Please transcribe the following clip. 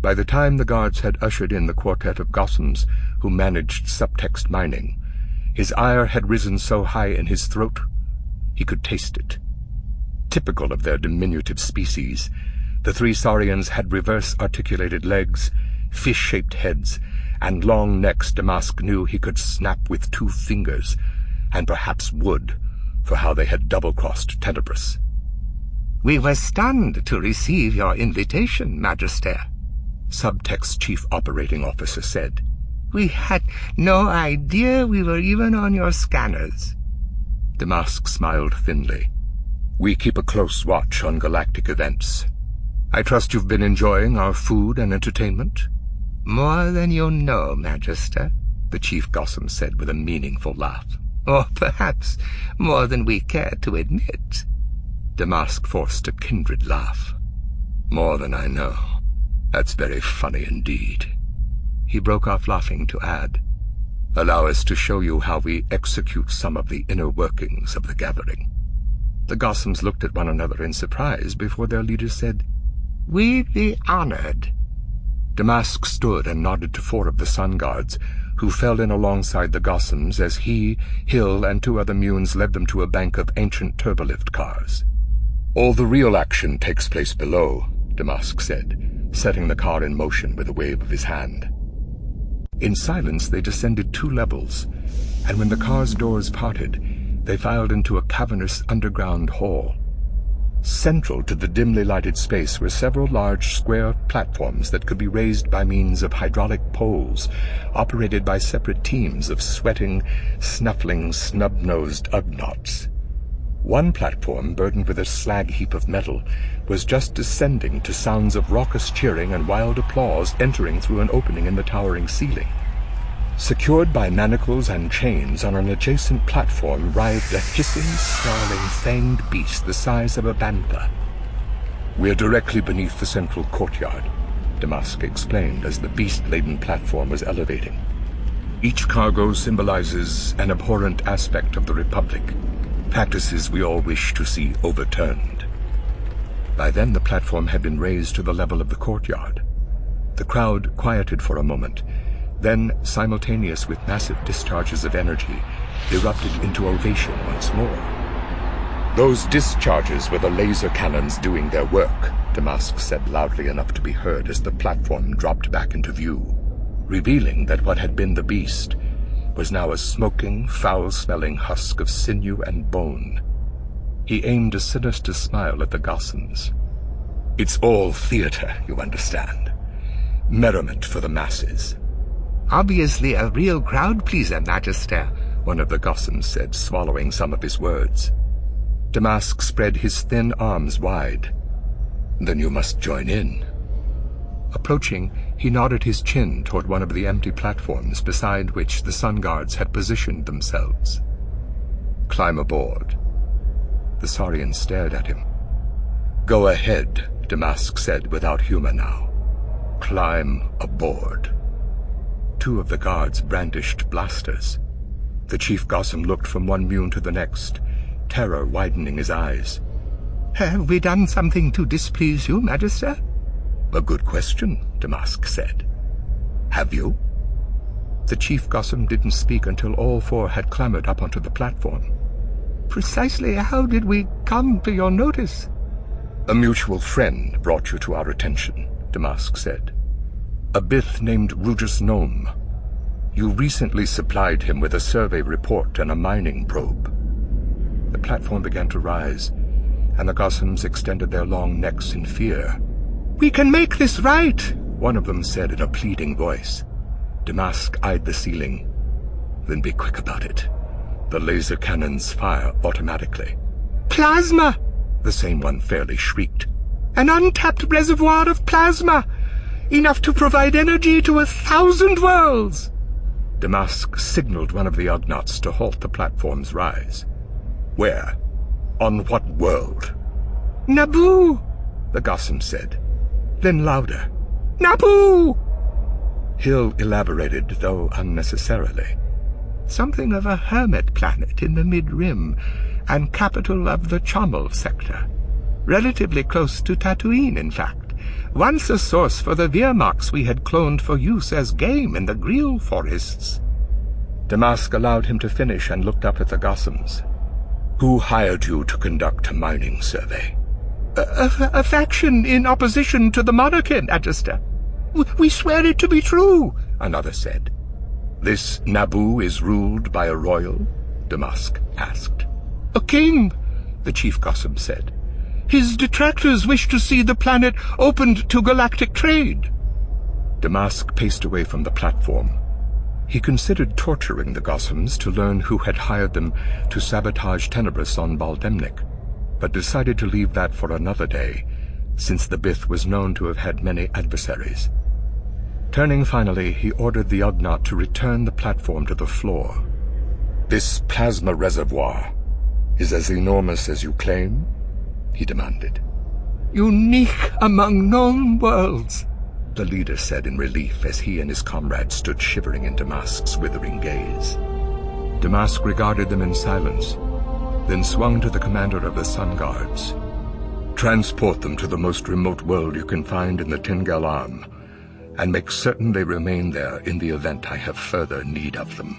By the time the guards had ushered in the quartet of Gossams who managed Subtext Mining, his ire had risen so high in his throat he could taste it. Typical of their diminutive species, the three saurians had reverse-articulated legs, fish-shaped heads, and long necks Damask knew he could snap with 2 fingers, and perhaps would, for how they had double-crossed Tenebrous. "We were stunned to receive your invitation, Magister," Subtext Chief Operating Officer said. "We had no idea we were even on your scanners." Damask smiled thinly. "We keep a close watch on galactic events. I trust you've been enjoying our food and entertainment?" "More than you know, Magister," the Chief Gossam said with a meaningful laugh. "Or perhaps more than we care to admit." Damask forced a kindred laugh. "More than I know. That's very funny indeed." He broke off laughing to add, "Allow us to show you how we execute some of the inner workings of the gathering." The Gossams looked at one another in surprise before their leader said, "We'd be honored." Damask stood and nodded to 4 of the Sun Guards, who fell in alongside the Gossams as he, Hill, and 2 other Munes led them to a bank of ancient turbolift cars. "All the real action takes place below," Damask said, setting the car in motion with a wave of his hand. In silence they descended 2 levels, and when the car's doors parted, they filed into a cavernous underground hall. Central to the dimly lighted space were several large square platforms that could be raised by means of hydraulic poles, operated by separate teams of sweating, snuffling, snub-nosed Ugnaughts. One platform, burdened with a slag heap of metal, was just descending to sounds of raucous cheering and wild applause entering through an opening in the towering ceiling. Secured by manacles and chains on an adjacent platform writhed a hissing, snarling, fanged beast the size of a bantha. "We're directly beneath the central courtyard," Damask explained as the beast-laden platform was elevating. "Each cargo symbolizes an abhorrent aspect of the Republic, practices we all wish to see overturned." By then the platform had been raised to the level of the courtyard. The crowd quieted for a moment, then, simultaneous with massive discharges of energy, erupted into ovation once more. "Those discharges were the laser cannons doing their work," Damask said loudly enough to be heard as the platform dropped back into view, revealing that what had been the beast was now a smoking, foul-smelling husk of sinew and bone. He aimed a sinister smile at the Gossams. "It's all theater, you understand. Merriment for the masses." "Obviously a real crowd-pleaser, Magister," one of the Gossams said, swallowing some of his words. Damask spread his thin arms wide. "Then you must join in." Approaching, he nodded his chin toward one of the empty platforms beside which the Sun Guards had positioned themselves. "Climb aboard." The Saurian stared at him. "Go ahead," Damask said without humor now. "Climb aboard." 2 of the guards brandished blasters. The Chief Gossam looked from one Mune to the next, terror widening his eyes. "Have we done something to displease you, Magister?" "A good question," Damask said. "Have you?" The Chief Gossam didn't speak until all 4 had clambered up onto the platform. "Precisely how did we come to your notice?" "A mutual friend brought you to our attention," Damask said. "A Bith named Rugus Gnome. You recently supplied him with a survey report and a mining probe." The platform began to rise, and the Gossams extended their long necks in fear. "We can make this right," one of them said in a pleading voice. Damask eyed the ceiling. "Then be quick about it. The laser cannons fire automatically." "Plasma!" the same one fairly shrieked. "An untapped reservoir of plasma! Enough to provide energy to 1,000 worlds!" Damask signaled one of the Ugnaughts to halt the platform's rise. "Where? On what world?" "Naboo!" the Gossam said. Then louder, "Naboo!" Hill elaborated, though unnecessarily. "Something of a hermit planet in the mid-rim, and capital of the Chommel sector. Relatively close to Tatooine, in fact, once a source for the Wehrmachts we had cloned for use as game in the Greel forests. Damask allowed him to finish and looked up at the Gossams. Who hired you to conduct a mining survey? A faction in opposition to the monarchy, Magister. We swear it to be true, another said. This Naboo is ruled by a royal? Damask asked. A king, the chief Gossam said. His detractors wish to see the planet opened to galactic trade. Damask paced away from the platform. He considered torturing the Gossams to learn who had hired them to sabotage Tenebrous on Bal'demnic, but decided to leave that for another day, since the Bith was known to have had many adversaries. Turning finally, he ordered the Ugnaught to return the platform to the floor. "This plasma reservoir is as enormous as you claim?" he demanded. "Unique among known worlds," the leader said in relief as he and his comrades stood shivering in Damask's withering gaze. Damask regarded them in silence, then swung to the commander of the Sun Guards. "Transport them to the most remote world you can find in the Tingel Arm, and make certain they remain there in the event I have further need of them."